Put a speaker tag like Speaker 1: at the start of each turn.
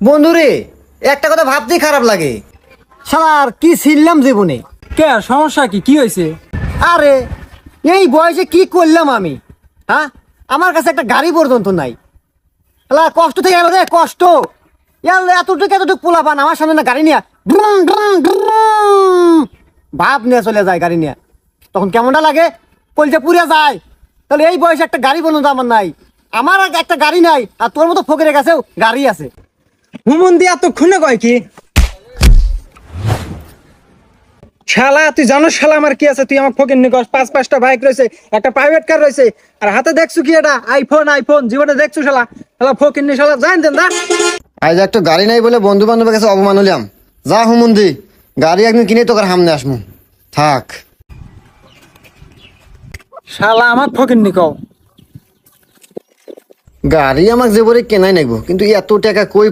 Speaker 1: বন্ধুরে একটা কথা ভাবতেই খারাপ লাগে, শালার কি ছিললাম জীবনে।
Speaker 2: কে সমস্যা কি হয়েছে?
Speaker 1: আরে এই বয়সে কি করলাম আমি? হ্যাঁ, আমার কাছে একটা গাড়ি পর্যন্ত নাই। শালা কষ্ট থেকে গেল রে, কষ্ট। এতটুকু পোলা পান আমার সামনে না গাড়ি নিয়ে ভাব নিয়ে চলে যায় গাড়ি নিয়ে, তখন কেমনটা লাগে? কলজা পুড়ে যায়। তাহলে এই বয়সে একটা গাড়ি পর্যন্ত আমার নাই। আমার একটা গাড়ি নাই, আর তোর মতো ফকিরের কাছেও গাড়ি আছে।
Speaker 2: হুমন দিয়া তো খুনে কয় কি? শালা তুই জানো শালা আমার কি আছে? তুই আমার ফকির নিকস 5-5টা বাইক রয়েছে, একটা প্রাইভেট কার রয়েছে, আর হাতে দেখছু কি এটা? আইফোন জীবনে দেখছু শালা? শালা ফকির নি শালা জান দেন না।
Speaker 1: আজ একটা গাড়ি নাই বলে বন্ধু বান্ধবের কাছে অপমান হলাম। যা হুমন্দি, গাড়ি একদিন কিনে তোকে সামনে আসমু। থাক।
Speaker 2: শালা আমার ফকির নিকও
Speaker 1: গাড়ি আমাকে যে বলে কেনাই নাইবো, কিন্তু এত টাকা কই